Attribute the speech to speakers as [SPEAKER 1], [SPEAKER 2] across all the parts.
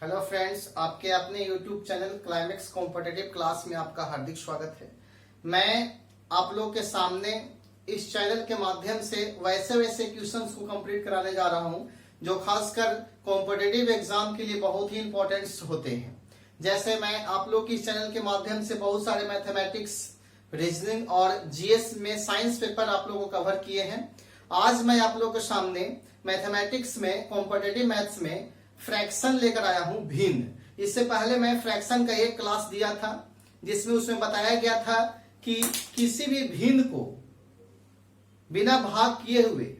[SPEAKER 1] Hello friends, आपके अपने YouTube channel climax competitive class में आपका हार्दिक स्वागत है। मैं आप लोग के सामने इस चैनल के माध्यम से वैसे क्वेश्चंस को कंप्लीट कराने जा रहा हूं जो खासकर कॉम्पिटिटिव एग्जाम के लिए बहुत ही इंपॉर्टेंट होते हैं। जैसे मैं आप लोग इस चैनल के माध्यम से बहुत सारे मैथमेटिक्स, रीजनिंग और जीएस में साइंस पेपर आप लोगों को कवर किए हैं। आज मैं आप लोग के सामने मैथमेटिक्स में, कॉम्पिटिटिव मैथ्स में फ्रैक्शन लेकर आया हूं, भिन्न। इससे पहले मैं फ्रैक्शन का एक क्लास दिया था जिसमें उसमें बताया गया था कि किसी भी भिन्न को बिना भाग किए हुए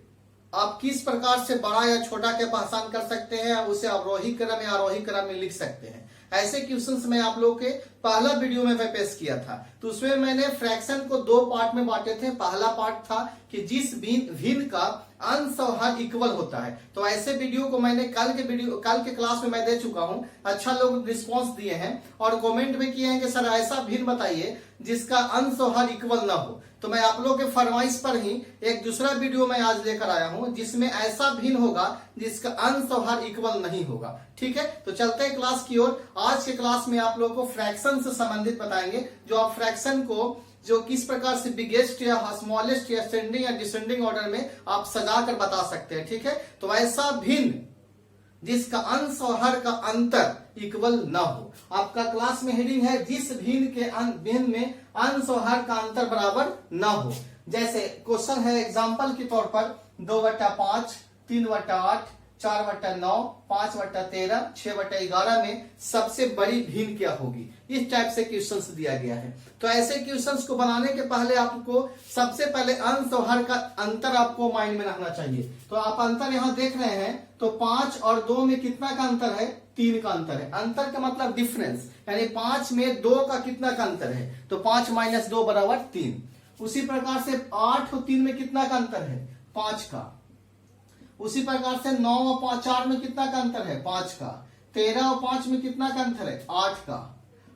[SPEAKER 1] आप किस प्रकार से बड़ा या छोटा के पहचान कर सकते हैं, उसे अवरोही क्रम या आरोही क्रम में लिख सकते हैं। ऐसे क्वेश्चंस मैं आप लोगों के पहला वीडियो में मैं पेश किया था। तो उसमें मैंने फ्रैक्शन को दो पार्ट में बांटे थे। पहला पार्ट था कि जिस भिन्न का अंश और हर इक्वल होता है। तो ऐसे वीडियो को मैंने कल के क्लास में मैं दे चुका हूं। अच्छा लोग रिस्पांस दिए हैं और कमेंट में किए हैं कि सर ऐसा भिन्न बताइए जिसका अंश और हर इक्वल ना हो। तो मैं आप लोगों के फरमाइश पर ही एक दूसरा वीडियो मैं आज लेकर आया हूं जिसमें ऐसा भिन्न होगा जिसका अंश और हर इक्वल नहीं होगा। ठीक है, तो चलते हैं क्लास की ओर। आज के क्लास में आप लोगों को फ्रैक्शन से संबंधित बताएंगे, जो आप फ्रैक्शन को जो किस प्रकार से बिगेस्ट या स्मॉलेस्ट या असेंडिंग या डिसेंडिंग ऑर्डर में आप सजा कर बता सकते हैं। ठीक है, तो ऐसा भिन्न जिसका अंश और हर का अंतर इक्वल ना हो। आपका क्लास में हेडिंग है जिस भिन्न में अंश और हर का अंतर बराबर ना हो। जैसे क्वेश्चन है एग्जांपल के तौर पर 2/5, 3/8, 4/9, 5/13, 6/11 में सबसे बड़ी भिन्न क्या होगी। इस टाइप से क्वेश्चंस दिया गया है। तो ऐसे क्वेश्चंस को बनाने के पहले आपको सबसे पहले अंश और हर का अंतर आपको माइंड में रखना चाहिए। तो आप अंतर यहाँ देख रहे हैं, तो 5 और 2 में कितना का अंतर है? 3 का अंतर है। अंतर का मतलब डिफरेंस, यानी 5 में 2 का कितना का अंतर है? तो 5 - 2 बराबर 3। उसी प्रकार से 8 और 3 में कितना का अंतर है? 5 का। उसी प्रकार से 9 और 4 में कितना का अंतर है? 5 का। 13 और 5 में कितना का अंतर है? 8 का।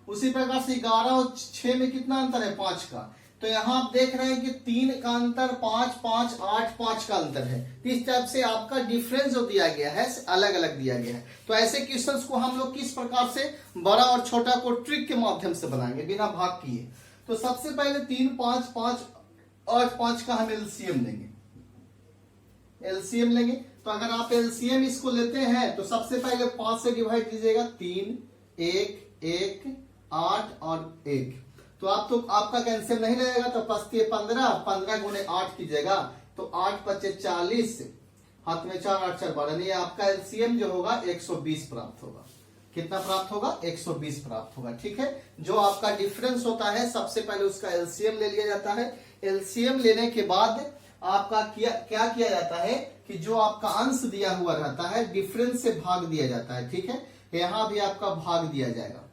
[SPEAKER 1] उसी प्रकार से 11 और 6 में कितना अंतर है? 5 का। तो यहाँ आप देख रहे हैं कि 3 का अंतर, 5, 5, 8, 5 का अंतर है। इस टाइप से आपका डिफरेंस जो दिया गया है अलग अलग दिया गया है। तो ऐसे क्वेश्चंस को हम लोग किस प्रकार से बड़ा और छोटा को ट्रिक के माध्यम से बनाएंगे बिना भाग किए। तो सबसे पहले 3, 5, 5, 8, 5 का हम एलसीएम लेंगे। एलसीएम लेंगे तो अगर आप एलसीएम इसको लेते हैं तो सबसे पहले 5 से डिवाइड कीजिएगा। 3, 1, 1, 8 और 1। तो आपका कैंसिल नहीं लगेगा, तो 5 × 15, 15 × 8 कीजिएगा तो 8 × 5 = 40, हाथ में 4, 8, 4, 12। ये आपका एलसीएम जो होगा 120 प्राप्त होगा। कितना प्राप्त होगा? 120 प्राप्त होगा। ठीक है, जो आपका डिफरेंस होता है सबसे पहले उसका एलसीएम ले लिया जाता है। एलसीएम लेने के बाद आपका क्या किया जाता है कि जो आपका अंश दिया हुआ रहता है डिफरेंस से भाग दिया जाता है। ठीक है, यहां भी आपका भाग दिया जाएगा।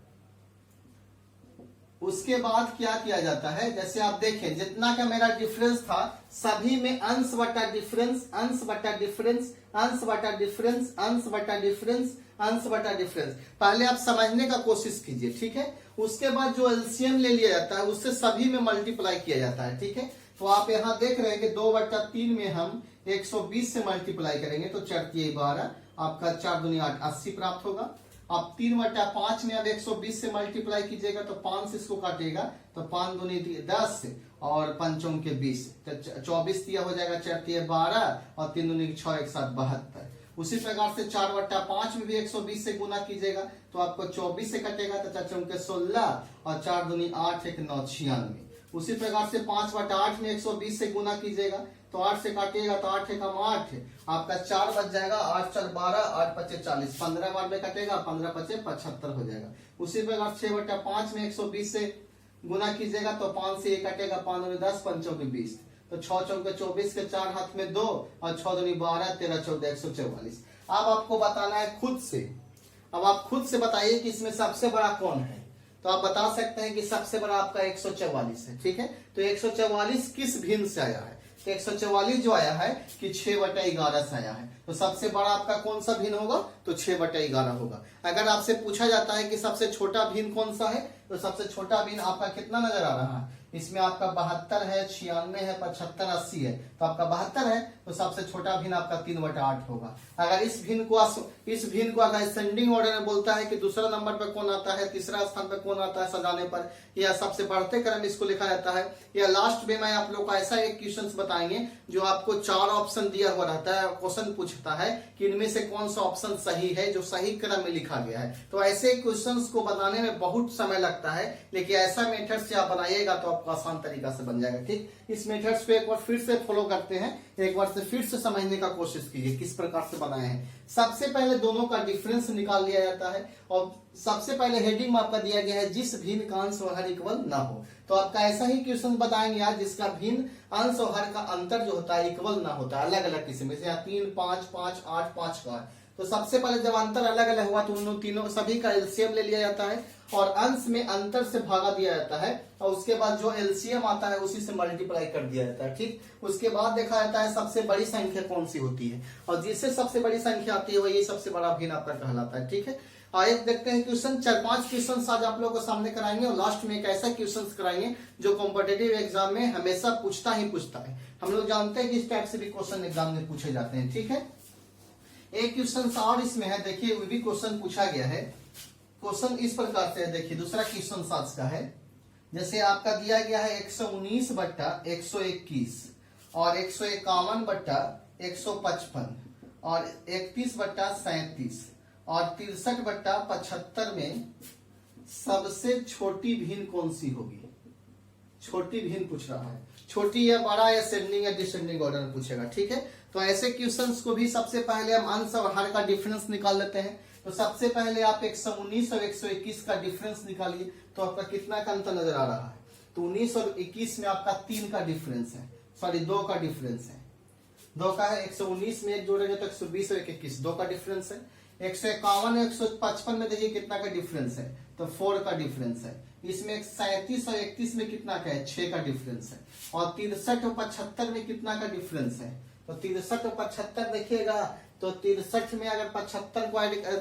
[SPEAKER 1] उसके बाद क्या किया जाता है, जैसे आप देखें जितना का मेरा डिफरेंस था सभी में अंश बटा डिफरेंस, अंश बटा डिफरेंस, अंश बटा डिफरेंस, अंश बटा डिफरेंस, अंश बटा डिफरेंस। पहले आप समझने का कोशिश कीजिए। ठीक है, उसके बाद जो एलसीएम ले लिया जाता है उससे सभी में मल्टीप्लाई किया जाता है। ठीक है, तो आप यहाँ देख रहे हैं कि 2/3 में हम 120 से मल्टीप्लाई करेंगे तो 4 × 12, आपका 4 × 2 = 8, 80 प्राप्त होगा। अब 3/5 में अब 120 से मल्टीप्लाई कीजिएगा तो 5 से इसको काटिएगा तो 5 × 2 = 10 और 5 × 20, तो 24 दिया हो जाएगा। 4 × 12 और 3 × 2 = 6, 1 × 7 = 72। उसी प्रकार से 4/5 में भी 120 से गुना कीजिएगा तो आपको 24 से कटेगा तो 4 × 4 = 16 और 4 × 2 = 8, 1 × 9 = 96। उसी प्रकार से 5/8 में 120 से गुना कीजिएगा तो 8 से काटिएगा तो 8 × 1 = 8, आपका 4 बच जाएगा। 8 × 4 = 12, 8 × 5 = 40, 15 बार में कटेगा, 15 × 5 = 75 हो जाएगा। उसी प्रकार 6/5 में 120 से गुना कीजिएगा तो 5 से 1 कटेगा, 5 × 2 = 10, 5 × 4 = 20, तो 6 × 4 = 24 के 4 हाथ में 2 और 6 × 2 = 12, 13 × 14 = 144। अब आपको बताना है खुद से। अब आप खुद से बताइए कि इसमें सबसे बड़ा कौन है। तो आप बता सकते हैं कि सबसे बड़ा आपका 144 है। ठीक है, तो 144 किस भिन्न से आया है? तो 144 जो आया है कि 6/11 से आया है। तो सबसे बड़ा आपका कौन सा भिन्न होगा? तो 6/11 होगा। अगर आपसे पूछा जाता है कि सबसे छोटा भिन्न कौन सा है, तो सबसे छोटा भिन्न आपका कितना नजर आ रहा है? इसमें आपका 72 है, 96 है, 75, 80 है, तो आपका 72 है, तो सबसे छोटा भिन्न आपका 3/8 होगा। अगर इस भिन्न को अगर असेंडिंग ऑर्डर में बोलता है कि दूसरा नंबर पे कौन आता है, तीसरा स्थान पे कौन आता है सजाने पर, या सबसे बढ़ते क्रम इसको लिखा जाता है, या लास्ट में मैं आप लोग को ऐसा एक क्वेश्चन बताएंगे जो आपको 4 ऑप्शन दिया हुआ रहता है, क्वेश्चन पूछता है कि इनमें से कौन सा ऑप्शन सही है जो सही क्रम में लिखा गया है। तो ऐसे क्वेश्चंस को बनाने में बहुत समय लगता है, लेकिन ऐसा मेथड से आप बनाइएगा तो आपको आसान तरीका से बन जाएगा। ठीक, इस मेथड्स को एक बार फिर से फॉलो करते हैं, एक बार से फिर से समझने का कोशिश कीजिए किस प्रकार से बनाए हैं। सबसे पहले दोनों का डिफरेंस निकाल लिया जाता है और सबसे पहले हेडिंग में आपका दिया गया है जिस भिन्न का अंश और हर इक्वल ना हो। तो आपका ऐसा ही क्वेश्चन बताएंगे यार जिसका भिन्न अंश और हर का अंतर जो होता है इक्वल ना होता है, अलग अलग किस्म से, 3, 5, 5, 8, 5 का। तो सबसे पहले जब अंतर अलग अलग हुआ तो उन तीनों सभी का एलसीएम ले लिया जाता है और अंश में अंतर से भागा दिया जाता है और उसके बाद जो एलसीएम आता है उसी से मल्टीप्लाई कर दिया जाता है। ठीक, उसके बाद देखा जाता है सबसे बड़ी संख्या कौन सी होती है और जिससे सबसे बड़ी संख्या आती है वही सबसे बड़ा भिन्न आपका कहलाता है। ठीक है, आइए देखते हैं क्वेश्चन। 4-5 क्वेश्चन आज आप लोगों को सामने कराएंगे और लास्ट में एक ऐसा क्वेश्चन कराएंगे जो कॉम्पिटिटिव एग्जाम में हमेशा पूछता है। हम लोग जानते हैं कि इस टाइप से भी क्वेश्चन एग्जाम में पूछे जाते हैं। ठीक है, एक क्वेश्चन और इसमें है, देखिए वो भी क्वेश्चन पूछा गया है। क्वेश्चन इस प्रकार से है, देखिए दूसरा क्वेश्चन आज का है, जैसे आपका दिया गया है 119/121 और 151/155 और 31/37 और 63/75 में सबसे छोटी भिन्न कौन सी होगी। छोटी भिन्न पूछ रहा है, छोटी या बड़ा या असेंडिंग या डिसेंडिंग ऑर्डर में पूछेगा। ठीक है, तो ऐसे क्वेश्चंस को भी सबसे पहले हम अंश और हर का डिफरेंस निकाल लेते हैं। तो सबसे पहले आप 119 और 121 का डिफरेंस निकालिए, तो आपका कितना का अंतर नजर आ रहा है। तो 19 और 21 में आपका 3 का डिफरेंस है, सॉरी 2 का डिफरेंस है, 2 का है। 119 में एक जोड़ेंगे तो 120 और 121 2 का डिफरेंस है। 151 और 155 में देखिए कितना का डिफरेंस है, तो 4 का डिफरेंस है। इसमें 37 और 31 में कितना का है, 6 का डिफरेंस है। और 63 और 75 में कितना का डिफरेंस है, तो 63 और 75 देखिएगा, तो 63 में अगर 75 को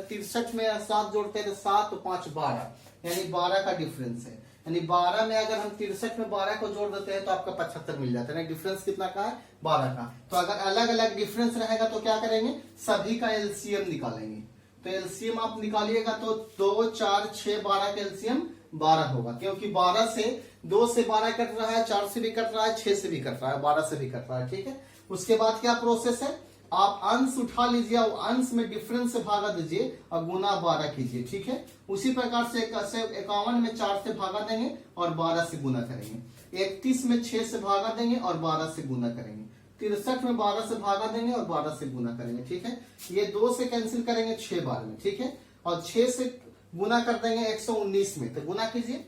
[SPEAKER 1] 63 में 7 जोड़ते हैं तो 7 और 5 12, यानी 12 का डिफरेंस है। यानी 12 में अगर हम 63 में 12 को जोड़ देते हैं तो आपका 75 मिल जाता है। डिफरेंस कितना का है, 12 का। तो अगर अलग अलग डिफरेंस रहेगा तो क्या करेंगे, सभी का एलसीएम निकालेंगे। तो एलसीएम आप निकालिएगा तो 2, 4, 6, 12 का एलसीएम 12 होगा, क्योंकि 12 से 2 से 12 कट रहा है, 4 से भी कट रहा है, 6 से भी कट रहा है, 12 से भी कट रहा है। ठीक है, उसके बाद क्या प्रोसेस है, आप अंश उठा लीजिए और अंश में डिफरेंस से भागा दीजिए और गुना 12 कीजिए। ठीक है, उसी प्रकार से 51 में 4 से भागा देंगे और 12 से गुना करेंगे। 31 में 6 से भागा देंगे और 12 से गुना करेंगे। 63 में 12 से भागा देंगे और 12 से गुना करेंगे। ठीक है, ये 2 से कैंसिल करेंगे 6 बार में। ठीक है, और 6 से गुना कर देंगे 119 में, तो गुना कीजिए।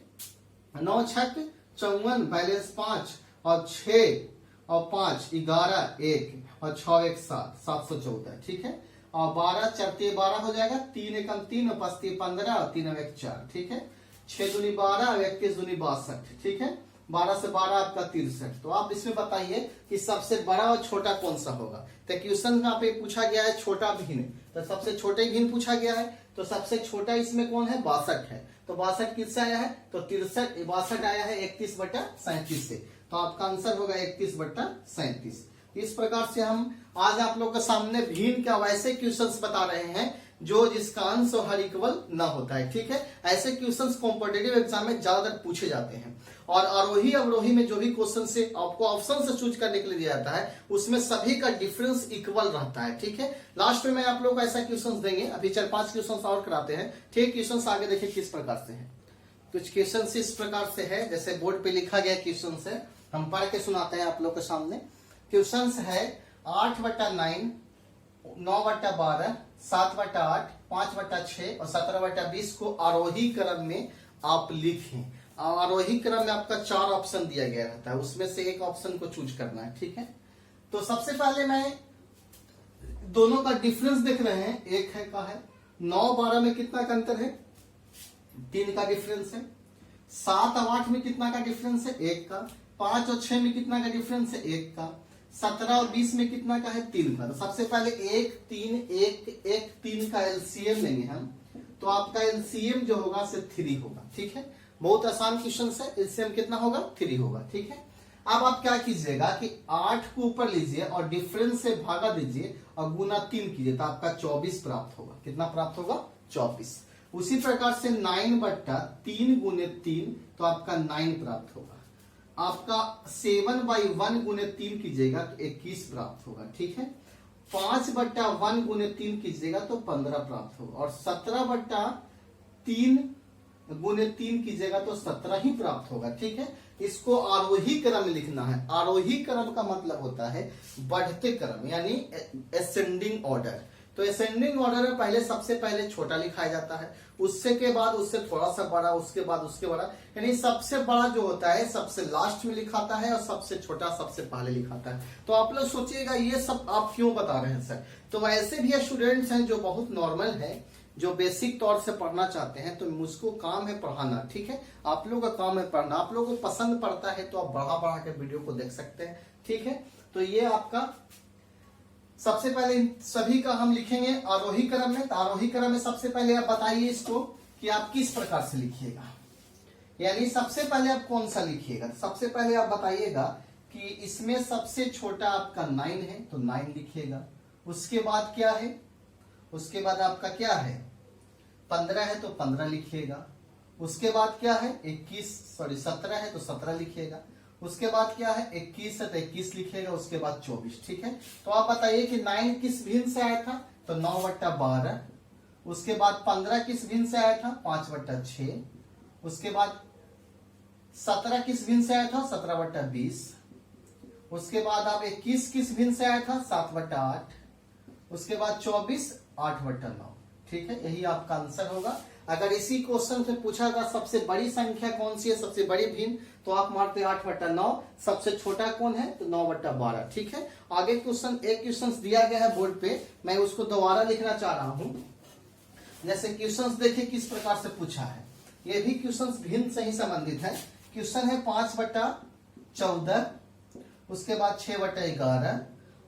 [SPEAKER 1] 9 छक 54, बैलेंस 5 और 6 और 5 11 1 और 6 1 7 714। ठीक है, और 12 4 12 हो जाएगा, 3 1 3 और 5 15 और 3 1 4। ठीक है, 6 दूनी 12 और 21 दूनी 62। ठीक है, 12 से 12 आपका 63। तो आप इसमें बताइए कि सबसे बड़ा और छोटा कौन सा होगा। तो क्वेश्चन में पे पूछा गया है छोटा भिन्न, तो सबसे छोटे भिन्न पूछा गया है, तो सबसे छोटा इसमें कौन है, 62 है। तो 62 किससे आया है, तो 62 आया है 31/37 से। तो आपका आंसर होगा 31/37। इस प्रकार से हम आज आप लोग के सामने भिन्न का वैसे क्वेश्चंस बता रहे हैं जो जिसका अंश और हर इक्वल ना होता है। ठीक है, ऐसे क्वेश्चंस कॉम्पिटिटिव एग्जाम में ज्यादातर पूछे जाते हैं और आरोही अवरोही में जो भी क्वेश्चन से आपको ऑप्शन से चूज करने के लिए दिया जाता है उसमें सभी का डिफरेंस इक्वल रहता है। ठीक है, लास्ट में मैं आप लोग को ऐसा क्वेश्चन देंगे, अभी 4-5 क्वेश्चन और कराते हैं। ठीक, क्वेश्चन आगे देखिए किस प्रकार से है। कुछ क्वेश्चन इस प्रकार से है, जैसे बोर्ड पे लिखा गया क्वेश्चन है, हम पढ़ के सुनाते हैं आप लोग के सामने। क्वेश्चन है 8/9, 9/12, 7/8, 5/6 और 17/20 को आरोही क्रम में आप लिखें। आरोही क्रम में आपका 4 ऑप्शन दिया गया रहता है, उसमें से एक ऑप्शन को चूज करना है। ठीक है, तो सबसे पहले मैं दोनों का डिफरेंस देख रहे हैं, एक है का है 9-12 में कितना का अंतर है, 3 का डिफरेंस है। 7 और 8 में कितना का डिफरेंस है, 1 का। 5 और 6 में कितना का डिफरेंस है, 1 का। 17 और 20 में कितना का है, 3 का। तो सबसे पहले 1 3 1 1 3 का एलसीएम लेंगे हम, तो आपका एलसीएम जो होगा से 3 होगा। ठीक है, बहुत आसान क्वेश्चन है, एलसीएम कितना होगा 3 होगा। ठीक है, अब आप क्या कीजिएगा कि 8 को ऊपर लीजिए और डिफरेंस से भागा दीजिए और गुना 3 कीजिए तो आपका 24 प्राप्त होगा। कितना प्राप्त होगा 24। उसी प्रकार से 9/3 गुने 3 तो आपका 9 प्राप्त होगा। आपका 7/1 गुने 3 कीजिएगा तो 21 प्राप्त होगा। ठीक है, 5/1 गुने 3 कीजिएगा तो 15 प्राप्त होगा और 17/3 गुने 3 कीजिएगा तो 17 ही प्राप्त होगा। ठीक है, इसको आरोही क्रम लिखना है। आरोही क्रम का मतलब होता है बढ़ते क्रम, यानी असेंडिंग ऑर्डर। तो असेंडिंग ऑर्डर में पहले सबसे पहले छोटा लिखाया जाता है, उससे के बाद उससे थोड़ा सा बड़ा, उसके बाद उसके बड़ा, यानी सबसे बड़ा जो होता है सबसे लास्ट में लिखाता है और सबसे छोटा सबसे पहले लिखाता है। तो आप लोग सोचिएगा ये सब आप क्यों बता रहे हैं सर? तो ऐसे भी स्टूडेंट्स हैं जो बहुत नॉर्मल है, जो बेसिक तौर से पढ़ना चाहते हैं, तो मुझको काम है पढ़ाना। ठीक है, आप लोगों का काम है पढ़ना। आप लोगों को पसंद पड़ता है तो आप बढ़ा बढ़ा के वीडियो को देख सकते हैं। ठीक है, तो ये आपका सबसे पहले इन सभी का हम लिखेंगे आरोही क्रम में। तो आरोही क्रम में सबसे पहले आप बताइए इसको कि आप किस प्रकार से लिखिएगा, यानी सबसे पहले आप कौन सा लिखिएगा। सबसे पहले आप बताइएगा कि इसमें सबसे छोटा आपका 9 है तो 9 लिखिएगा। उसके बाद क्या है, उसके बाद आपका क्या है 15 है तो 15 लिखिएगा। उसके बाद क्या है 17 है तो 17 लिखिएगा। उसके बाद क्या है 21 है तो 21 लिखिएगा। उसके बाद 24। ठीक है, तो आप बताइए कि 9 किस भिन्न से आया था तो 9/12। उसके बाद 15 किस भिन्न से आया था 5/6। उसके बाद 17 किस भिन्न से आया था 17/20। उसके बाद आप 21 किस भिन्न से आया था 7/8। उसके बाद 24 8/9। ठीक है, यही आपका आंसर होगा। अगर इसी क्वेश्चन से पूछा था सबसे बड़ी संख्या कौन सी है, सबसे बड़ी भिन्न, तो आप मारते 8/9। सबसे छोटा कौन है तो 9/12। ठीक है, आगे क्वेश्चन एक क्वेश्चन दिया गया है बोर्ड पे, मैं उसको दोबारा लिखना चाह रहा हूं। जैसे क्वेश्चन देखिए किस प्रकार से पूछा है। ये भी क्वेश्चन भिन्न से ही संबंधित है। क्वेश्चन है 5/14, उसके बाद 6/11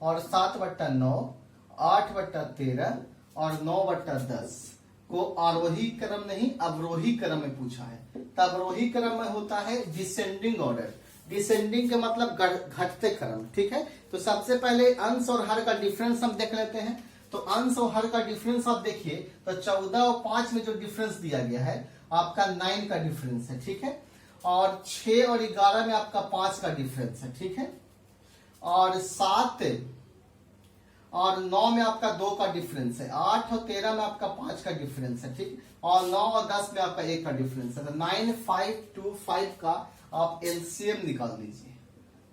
[SPEAKER 1] और 7/9, 8/13 और 9/10 को आरोही क्रम नहीं अवरोही क्रम में पूछा है। तब अवरोही क्रम में होता है डिसेंडिंग ऑर्डर। डिसेंडिंग का मतलब घटते क्रम। ठीक है, तो सबसे पहले अंश और हर का डिफरेंस हम देख लेते हैं। तो अंश और हर का डिफरेंस आप देखिए तो 14 और 5 में जो डिफरेंस दिया गया है आपका 9 का डिफरेंस है। ठीक है, और 6 और 11 में आपका 5 का डिफरेंस है। ठीक है, और 7 और 9 में आपका 2 का डिफरेंस है। 8 और 13 में आपका 5 का डिफरेंस है। ठीक, और 9 और 10 में आपका 1 का डिफरेंस है। तो 9, 5, 2, 5 का आप एलसीएम निकाल दीजिए।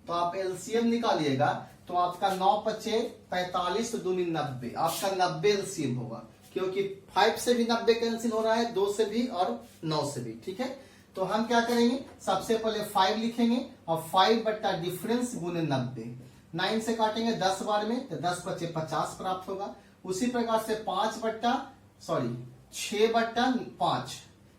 [SPEAKER 1] तो आप एलसीएम निकालिएगा तो आपका 9×5 = 45 तो 2 × 90, आपका 90 एलसीएम होगा, क्योंकि 5 से भी 90 कैंसिल हो रहा है, 2 से भी और 9 से भी। ठीक है, तो हम क्या करेंगे सबसे पहले 5 लिखेंगे और 5 बट्टा डिफरेंस गुने 90। 9 से काटेंगे 10 बार में तो 10×5 प्राप्त होगा। उसी प्रकार से 6/5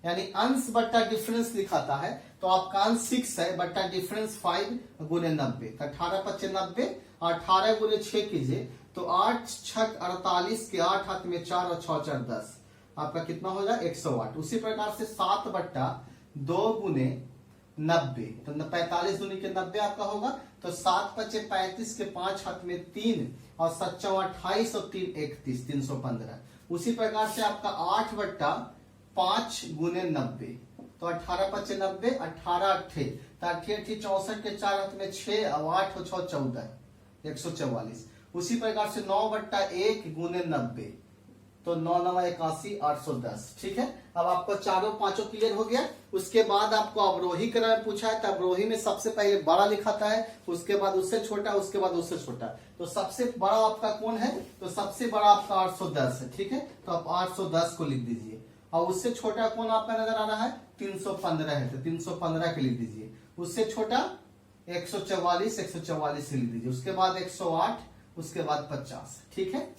[SPEAKER 1] यानी अंश बट्टा डिफरेंस लिखाता है, तो आपका अंश 6 है बट्टा डिफरेंस 5 गुने 90। 18×5 90 और 18 गुने 6 कीजिए तो 8 6 48 के 8 हाथ में 4 और 6 4 10, आपका कितना हो जाए 108। उसी प्रकार से 7/2 गुने 90 तो 45 दूनी के 90 आपका होगा। तो 7×5 = 35 के 5 हाथ में 3 और 7 × 28 और 3 31 315। उसी प्रकार से आपका 8/5 गुने 90 तो 18×5 90, 18 8 तो 8 64 के 4 हाथ में 6 और 8 और 6 14 144। उसी प्रकार से 9/1 गुने 90 तो 9 9 81 810। ठीक है, अब आपको चारों पांचों क्लियर हो गया। उसके बाद आपको अवरोही क्रम पूछा है, तो अवरोही में सबसे पहले बड़ा लिखाता है, उसके बाद उससे छोटा, उसके बाद उससे छोटा। तो सबसे बड़ा आपका कौन है तो सबसे बड़ा आपका 810 है। ठीक है, तो आप 810 को लिख दीजिए। और उससे छोटा कौन आपका नजर आ रहा है 315 है, तो 315 के लिख दीजिए। उससे छोटा 144 144 से लिख दीजिए। उसके बाद 108, उसके बाद 50। ठीक है,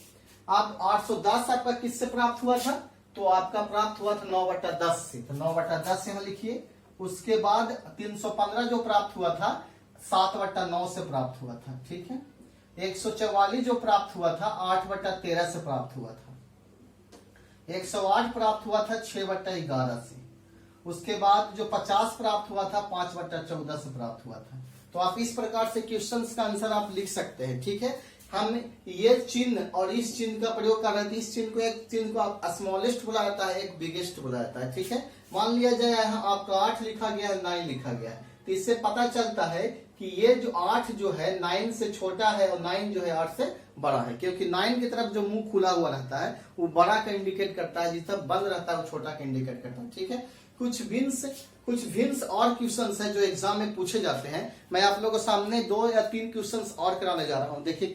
[SPEAKER 1] अब 810 आपका किससे प्राप्त हुआ था तो आपका प्राप्त हुआ था 9/10 से, तो 9/10 यहाँ लिखिए। उसके बाद 315 जो प्राप्त हुआ था 7/9 से प्राप्त हुआ था। ठीक है, 144 जो प्राप्त हुआ था 8/13 से प्राप्त हुआ था। 108 प्राप्त हुआ था 6/11 से। उसके बाद जो 50 प्राप्त हुआ था 5/14 से प्राप्त हुआ था। तो आप इस प्रकार से क्वेश्चंस का आंसर आप लिख सकते हैं। ठीक है, हम ये चिन्ह और इस चिन्ह का प्रयोग कर रहे थे। इस चिन्ह को आप स्मॉलेस्ट बोला जाता है, एक बिगेस्ट बोला जाता है। ठीक है, मान लिया जाए यहाँ आपका 8 लिखा गया है, 9 लिखा गया है, तो इससे पता चलता है कि ये जो 8 जो है 9 से छोटा है और 9 जो है 8 से बड़ा है, क्योंकि 9 की तरफ जो मुंह खुला हुआ रहता है वो बड़ा का इंडिकेट करता है, जिस तरफ बंद रहता है वो छोटा का इंडिकेट करता है। ठीक है, कुछ भिन्स और क्वेश्चंस है जो एग्जाम में पूछे जाते हैं। मैं आप लोगों के सामने 2 या 3 क्वेश्चंस और कराने जा रहा हूँ। देखिए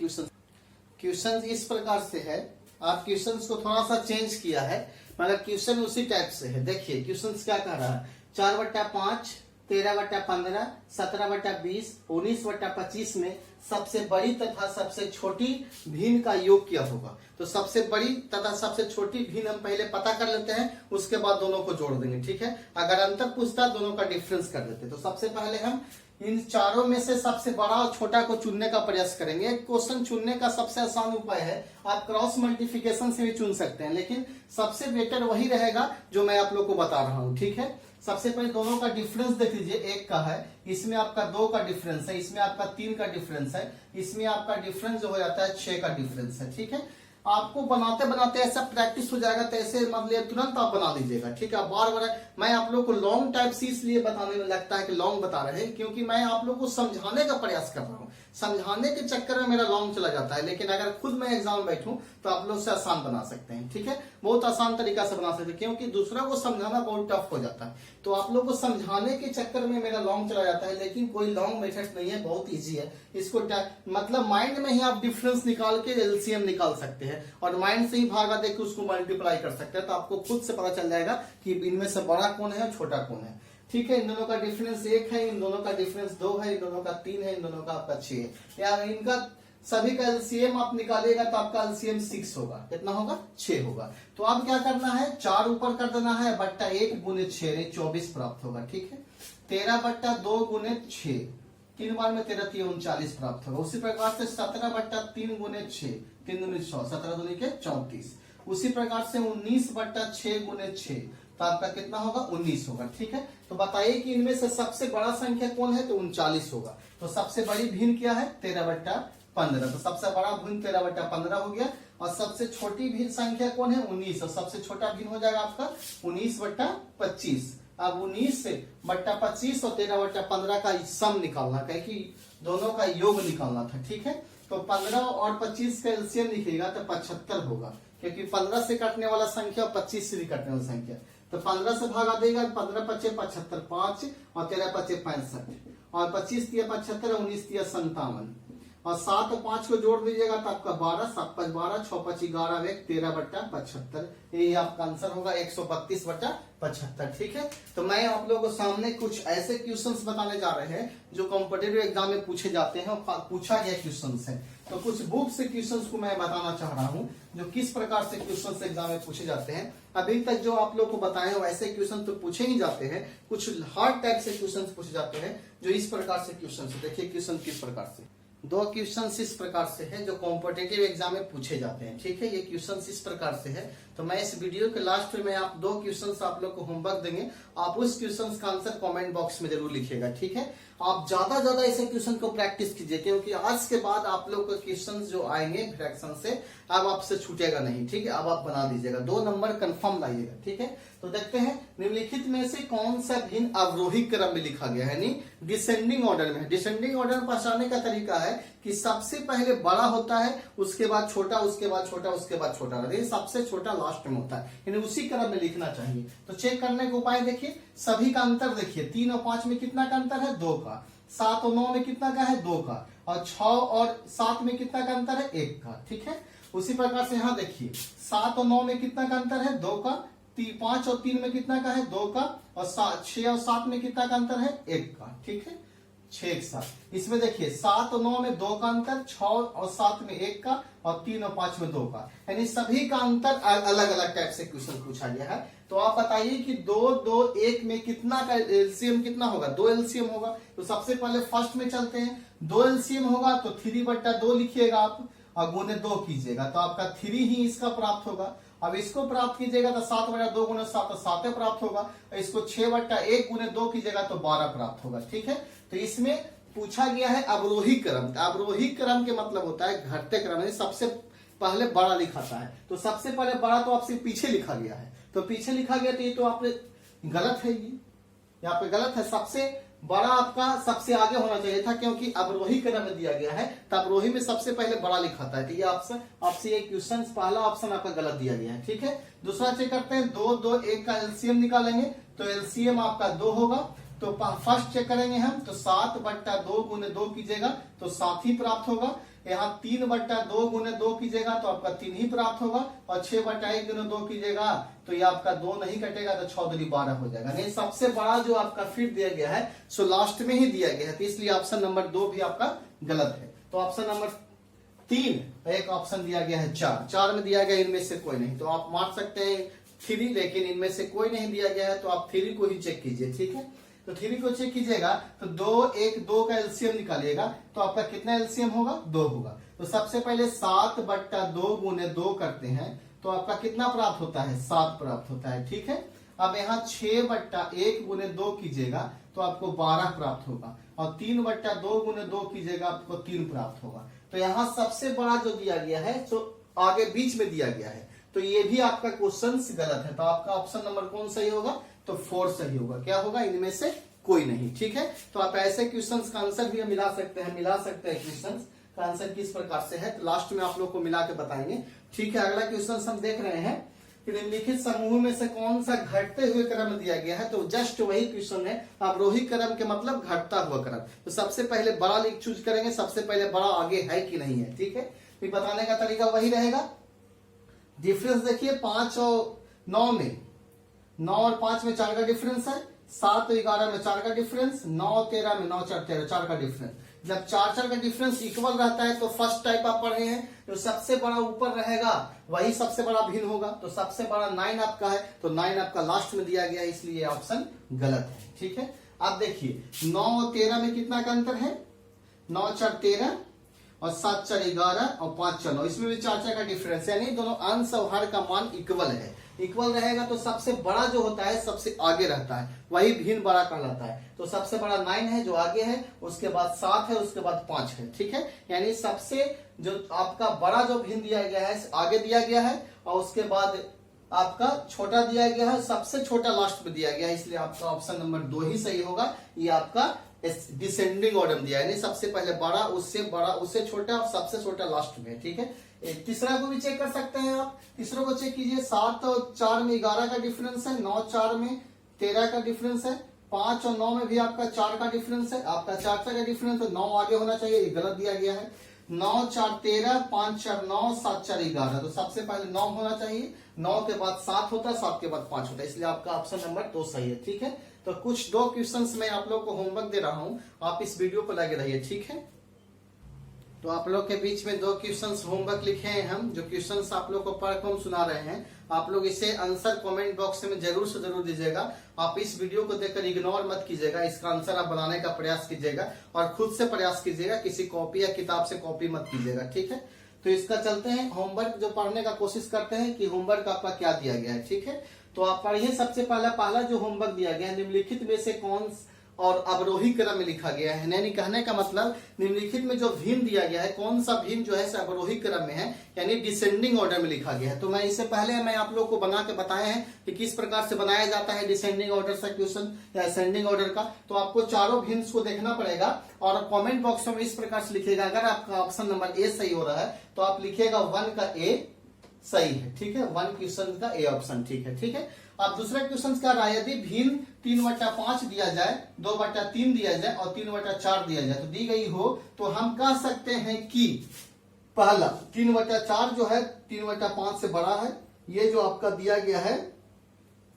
[SPEAKER 1] क्वेश्चन इस प्रकार से है। आप क्वेश्चंस को थोड़ा सा चेंज किया है, मतलब क्वेश्चन उसी टाइप से है। देखिए क्वेश्चन क्या कह रहा है, 4/5, 13/15, 17/20, 19/25 में सबसे बड़ी तथा सबसे छोटी भिन्न का योग क्या होगा। तो सबसे बड़ी तथा सबसे छोटी भिन्न हम पहले पता कर लेते हैं, उसके बाद दोनों को जोड़ देंगे। ठीक है, अगर अंतर पूछता दोनों का डिफरेंस कर देते। तो सबसे पहले हम इन चारों में से सबसे बड़ा और छोटा को चुनने का प्रयास करेंगे। क्वेश्चन चुनने का सबसे आसान उपाय है, आप क्रॉस मल्टीप्लिकेशन से भी चुन सकते हैं, लेकिन सबसे बेटर वही रहेगा जो मैं आप लोग को बता रहा हूँ। ठीक है, सबसे पहले दोनों का डिफरेंस देख लीजिए। एक का है, इसमें आपका 2 का डिफरेंस है, इसमें आपका 3 का डिफरेंस है, इसमें आपका डिफरेंस जो हो जाता है 6 का डिफरेंस है। ठीक है, आपको बनाते बनाते ऐसा प्रैक्टिस हो जाएगा, तो ऐसे मतलब तुरंत आप बना लीजिएगा। ठीक है, बार बार मैं आप लोग को लॉन्ग टाइप से इसलिए बताने में लगता है कि लॉन्ग बता रहे हैं, क्योंकि मैं आप लोग को समझाने का प्रयास कर रहा हूँ। समझाने के चक्कर में मेरा लॉन्ग चला जाता है, लेकिन अगर खुद मैं एग्जाम बैठूं तो आप लोग से आसान बना सकते हैं। ठीक है, बहुत आसान तरीका से बना सकते हैं, क्योंकि दूसरा को समझाना बहुत टफ हो जाता है। तो आप लोग को समझाने के चक्कर में मेरा लॉन्ग चला जाता है, लेकिन कोई लॉन्ग मेथड नहीं है, बहुत ईजी है। इसको मतलब माइंड में ही आप डिफरेंस निकाल के एलसीएम निकाल सकते हैं और माइंड से ही भागा देकर उसको मल्टीप्लाई कर सकते हैं। तो आपको खुद से पता चल जाएगा कि इनमें से बड़ा कौन है और छोटा कौन है। ठीक है, इन दोनों का डिफरेंस 1 है, इन दोनों का डिफरेंस 2 है, इन दोनों का 3 है, इन दोनों का आपका 6 है। या इनका सभी का एलसीएम आप निकालिएगा तो आपका एलसीएम 6 होगा। कितना होगा? 6 होगा। तो अब क्या करना है, 4 ऊपर कर देना है, बट्टा 1 गुने 6 24 प्राप्त होगा। ठीक है, 13/2 गुने 6, 3 बार में 13 39 प्राप्त होगा। उसी प्रकार से 17/3 गुने 6, 3 दूनी 6, 17 दूनी के 34। उसी प्रकार से 19/6 गुने 6, तो आपका कितना होगा? 19 होगा। ठीक है, तो बताइए कि इनमें से सबसे बड़ा संख्या कौन है? तो 39 होगा। तो सबसे बड़ी भिन्न क्या है? 13/15। तो सबसे बड़ा भिन्न 13/15 हो गया। और सबसे छोटी भिन्न संख्या कौन है? 19। और सबसे छोटा भिन्न हो जाएगा आपका 19/25। अब 19/25 और 13/15 का सम निकालना, कहे कि दोनों का योग निकालना था। ठीक है, तो 15 और 25 का एलसीएम लिखिएगा तो 75 होगा, क्योंकि 15 से कटने वाला संख्या और 25 से भी कटने वाला संख्या। तो 15 से भागा देगा, 15 5 75, 5 और 13 5 65, और 25 तिया 75, 19 तिया 57, और 7 और 5 को जोड़ दीजिएगा तो आपका 12, 7 5 12, 6 5 11, 13/75। यही आपका आंसर होगा 132/75। ठीक है, तो मैं आप लोगों को सामने कुछ ऐसे क्वेश्चंस बताने जा रहे हैं जो कॉम्पिटिटिव एग्जाम में पूछे जाते हैं और पूछा गया क्वेश्चंस है। तो कुछ बुक से क्वेश्चंस को मैं बताना चाह रहा हूं जो किस प्रकार से क्वेश्चंस एग्जाम में पूछे जाते हैं। अभी तक जो आप लोग को बताए हैं वैसे क्वेश्चन तो पूछे ही जाते हैं, कुछ हार्ड टाइप से क्वेश्चन पूछे जाते हैं जो इस प्रकार से क्वेश्चन है। देखिए क्वेश्चन किस प्रकार से, 2 क्वेश्चन इस प्रकार से है जो कॉम्पिटिटिव एग्जाम में पूछे जाते हैं। ठीक है, ये क्वेश्चन इस प्रकार से है। तो मैं इस वीडियो के लास्ट में आप 2 क्वेश्चंस आप लोग को होमवर्क देंगे, आप उस क्वेश्चंस का आंसर कमेंट बॉक्स में जरूर लिखिएगा। ठीक है, आप ज्यादा ज्यादा ऐसे क्वेश्चन को प्रैक्टिस कीजिए, क्योंकि आज के बाद आप लोग के क्वेश्चंस जो आएंगे फ्रैक्शन से अब आपसे छूटेगा नहीं। ठीक है, अब आप बना दीजिएगा, 2 नंबर कंफर्म लाइएगा। ठीक है, तो देखते हैं निम्नलिखित में से कौन सा भिन्न अवरोही क्रम में लिखा गया है, यानी डिसेंडिंग ऑर्डर में। डिसेंडिंग ऑर्डर में पहचानने का तरीका है कि सबसे पहले बड़ा होता है, उसके बाद छोटा, उसके बाद छोटा, उसके बाद छोटा, सबसे छोटा लास्ट में होता है, यानी उसी क्रम में लिखना चाहिए। तो चेक करने का उपाय देखिए, सभी का अंतर देखिए, 3 और 5 में कितना का अंतर है? 2 का। 7 और 9 में कितना का है? 2 का। और 6 और 7 में कितना का अंतर है? 1 का। ठीक है, उसी प्रकार से यहाँ देखिए, 7 और 9 में कितना का अंतर है? 2 का। 5 और 3 में कितना का है? 2 का। और 6 और 7 में कितना का अंतर है? 1 का। ठीक है, 6 एक साथ। इसमें देखिए 7 और 9 में 2 का अंतर, 6 और 7 में 1 का, और 3 और 5 में 2 का, यानी सभी का अंतर अलग अलग टाइप से क्वेश्चन पूछा गया है। तो आप बताइए कि 2 2 1 में कितना का एलसीएम कितना होगा? 2 एलसीएम होगा। तो सबसे पहले फर्स्ट में चलते हैं, 2 एलसीएम होगा तो 3/2 लिखिएगा आप और गुने 2 कीजिएगा, तो आपका 3 ही इसका प्राप्त होगा। अब इसको प्राप्त कीजिएगा तो 7/2 गुने 7 तो 7 प्राप्त होगा, इसको 6/1 गुने 2 कीजिएगा तो 12 प्राप्त होगा। ठीक है, तो इसमें पूछा गया है अवरोही क्रम। अवरोही क्रम के मतलब होता है घटते क्रम, सबसे पहले बड़ा लिखाता है। तो सबसे पहले बड़ा तो आपसे पीछे लिखा गया है, तो पीछे लिखा गया तो ये तो आपने गलत है, ये यहाँ पे गलत है। सबसे बड़ा आपका सबसे आगे होना चाहिए था, क्योंकि अवरोही क्रम में दिया गया है तो अवरोही में सबसे पहले बड़ा लिखाता है। तो ये आपसे ये क्वेश्चन पहला ऑप्शन आपका गलत दिया गया है। ठीक है, दूसरा चेक करते हैं, 2 2 1 का एलसीएम निकालेंगे तो एलसीएम आपका 2 होगा। तो फर्स्ट चेक करेंगे हम तो 7/2 गुने 2 कीजिएगा तो 7 ही प्राप्त होगा। यहाँ 3/2 गुने 2 कीजिएगा तो आपका 3 ही प्राप्त होगा, और 6/1 गुने 2 कीजिएगा तो ये आपका 2 नहीं कटेगा तो 6 दूनी 12 हो जाएगा। नहीं, सबसे बड़ा जो आपका फिट दिया गया है सो लास्ट में ही दिया गया है, तो इसलिए ऑप्शन नंबर 2 भी आपका गलत है। तो ऑप्शन नंबर 3 एक ऑप्शन दिया गया है 4 में दिया गया इनमें से कोई नहीं, तो आप मार सकते हैं 3, लेकिन इनमें से कोई नहीं दिया गया है तो आप 3 को ही चेक कीजिए। ठीक है, तो 3 को चेक कीजिएगा तो 2 1 2 का एलसीएम निकालिएगा तो आपका कितना एलसीएम होगा, 2 होगा। तो सबसे पहले 7/2 गुने 2 करते हैं तो आपका कितना प्राप्त होता है, 7 प्राप्त होता है। ठीक है, अब यहाँ 6/1 गुने 2 कीजिएगा तो आपको 12 प्राप्त होगा, और 3/2 गुने 2 कीजिएगा आपको 3 प्राप्त होगा। तो यहाँ सबसे बड़ा जो दिया गया है तो आगे बीच में दिया गया है, तो ये भी आपका क्वेश्चन गलत है। तो आपका ऑप्शन नंबर कौन सही होगा, तो 4 सही होगा। क्या होगा, इनमें से कोई नहीं। ठीक है, तो आप ऐसे क्वेश्चंस का आंसर भी मिला सकते हैं क्वेश्चंस का आंसर किस प्रकार से है, तो लास्ट में आप लोग को मिला के बताएंगे। ठीक है, अगला क्वेश्चन हम देख रहे हैं कि निम्नलिखित समूह में से कौन सा घटते हुए क्रम दिया गया है। तो जस्ट वही क्वेश्चन है, अवरोही क्रम के मतलब घटता हुआ क्रम। तो सबसे पहले बड़ा लिख चूज करेंगे, सबसे पहले बड़ा आगे है कि नहीं है। ठीक है, फिर बताने का तरीका वही रहेगा। डिफरेंस देखिए 5 और 9 में, 9 और 5 में 4 का डिफरेंस है, 7 और 11 में 4 का डिफरेंस, 9 और 13 में 9 4 13 4 का डिफरेंस। जब 4 का डिफरेंस इक्वल रहता है तो फर्स्ट टाइप आप पढ़े हैं, तो सबसे बड़ा ऊपर रहेगा वही सबसे बड़ा भिन्न होगा। तो सबसे बड़ा 9 आपका है, तो 9 आपका लास्ट में दिया गया है, इसलिए ऑप्शन गलत है। ठीक है, अब देखिए 9 और 13 में कितना का अंतर है, 9 4 13 और 7 4 11 और 5 4 9, इसमें भी 4 का डिफरेंस, यानी दोनों अंश और हर का मान इक्वल है। इक्वल रहेगा तो सबसे बड़ा जो होता है सबसे आगे रहता है, वही भिन्न बड़ा कहलाता है। तो सबसे बड़ा 9 है जो आगे है, उसके बाद 7 है, उसके बाद 5 है। ठीक है, यानी सबसे जो आपका बड़ा जो भिन्न दिया गया है आगे दिया गया है, और उसके बाद आपका छोटा दिया गया है, सबसे छोटा लास्ट में दिया गया है, इसलिए आपका ऑप्शन नंबर 2 ही सही होगा। ये आपका डिसेंडिंग ऑर्डर दिया है, यानी सबसे पहले बड़ा, उससे छोटा और सबसे छोटा लास्ट में। ठीक है, तीसरा को भी चेक कर सकते हैं आप, तीसरे को चेक कीजिए। 7 और 4 में 11 का डिफरेंस है, 9 4 में 13 का डिफरेंस है, 5 और 9 में भी आपका 4 का डिफरेंस है। आपका 4 का डिफरेंस है, 9 आगे होना चाहिए, ये गलत दिया गया है। 9 4 13, 5 4 9, 7 4 11, तो सबसे पहले 9 होना चाहिए, 9 के बाद 7 होता है, 7 के बाद 5 होता है, इसलिए आपका ऑप्शन नंबर 2 सही है। ठीक है, तो कुछ 2 क्वेश्चंस मैं आप लोग को होमवर्क दे रहा हूं, आप इस वीडियो पर लगे रहिए। ठीक है, तो आप लोग के बीच में 2 क्वेश्चंस होमवर्क लिखे हैं हम, जो क्वेश्चंस आप लोग को पढ़ कर हम सुना रहे हैं। आप लोग इसे आंसर कमेंट बॉक्स में जरूर से जरूर दीजिएगा। आप इस वीडियो को देखकर इग्नोर मत कीजिएगा, इसका आंसर आप बनाने का प्रयास कीजिएगा और खुद से प्रयास कीजिएगा, किसी कॉपी या किताब से कॉपी मत कीजिएगा। ठीक है, तो इसका चलते हैं होमवर्क जो पढ़ने का कोशिश करते हैं कि होमवर्क आपका क्या दिया गया है। ठीक है, तो आप पढ़िए। सबसे पहला जो होमवर्क दिया गया है, निम्नलिखित में से कौन और अवरोही क्रम में लिखा गया है, यानी कहने का मतलब निम्नलिखित में जो भिन्न दिया गया है, कौन सा भिन्न जो है अवरोही क्रम में है, यानी डिसेंडिंग ऑर्डर में लिखा गया है। तो मैं इससे पहले मैं आप लोग को बना के बताया है कि किस प्रकार से बनाया जाता है डिसेंडिंग ऑर्डर का क्वेश्चन या असेंडिंग ऑर्डर का। तो आपको चारों भिन्न को देखना पड़ेगा और कमेंट बॉक्स में इस प्रकार से लिखिएगा। अगर आपका ऑप्शन नंबर ए सही हो रहा है तो आप लिखिएगा 1 का ए सही है। ठीक है, 1 क्वेश्चन का ए ऑप्शन ठीक है। ठीक है, अब दूसरा क्वेश्चन क्या रहा है, यदि भिन्न 3/5 दिया जाए, 2/3 दिया जाए और 3/4 दिया जाए तो दी गई हो, तो हम कह सकते हैं कि पहला 3/4 जो है 3/5 से बड़ा है, ये जो आपका दिया गया है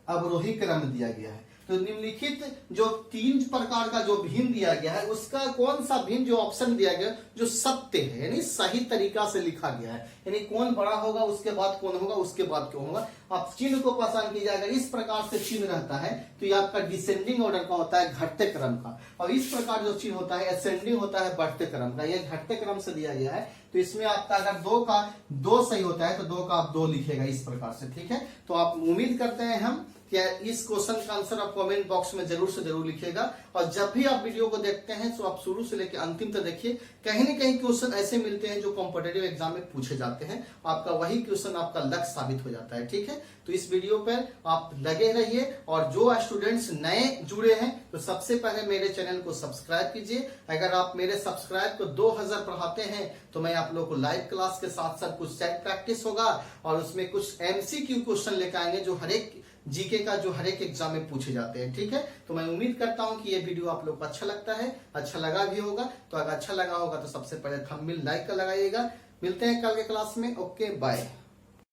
[SPEAKER 1] अवरोही क्रम में दिया गया है। तो निम्नलिखित जो 3 प्रकार का जो भिन्न दिया गया है, उसका कौन सा भिन्न जो ऑप्शन दिया गया जो सत्य है, यानी सही तरीका से लिखा गया है, यानी कौन बड़ा होगा उसके बाद कौन होगा उसके बाद क्यों होगा, आप चिन्ह को पहचान कीजिएगा, इस प्रकार से चिन्ह रहता है तो ये आपका डिसेंडिंग ऑर्डर का होता है, घटते क्रम का। और इस प्रकार जो चिन्ह होता है असेंडिंग होता है, बढ़ते क्रम का। ये घटते क्रम से दिया गया है, तो इसमें आपका अगर 2 का 2 सही होता है तो 2 का आप 2 लिखेगा इस प्रकार से, ठीक है। तो आप उम्मीद करते हैं हम क्या इस क्वेश्चन का आंसर आप कमेंट बॉक्स में जरूर से जरूर लिखिएगा। और जब भी आप वीडियो को देखते हैं तो आप शुरू से लेकर अंतिम तक देखिए, कहीं न कहीं क्वेश्चन ऐसे मिलते हैं जो कॉम्पिटिटिव एग्जाम में पूछे जाते हैं, आपका वही क्वेश्चन आपका लक्ष्य साबित हो जाता है, ठीक है। तो इस वीडियो पर आप लगे रहिए, और जो स्टूडेंट्स नए जुड़े हैं तो सबसे पहले मेरे चैनल को सब्सक्राइब कीजिए। अगर आप मेरे सब्सक्राइब को 2000 बढ़ाते हैं तो मैं आप लोग को लाइव क्लास के साथ साथ कुछ सेट प्रैक्टिस होगा, और उसमें कुछ MCQ क्वेश्चन लेकर आएंगे जो हर एक जीके का जो हर एक एग्जाम में पूछे जाते हैं, ठीक है। तो मैं उम्मीद करता हूं कि ये वीडियो आप लोग को अच्छा लगता है, अच्छा लगा भी होगा। तो अगर अच्छा लगा होगा तो सबसे पहले थंबनेल लाइक का लगाइएगा। मिलते हैं कल के क्लास में। Okay, bye.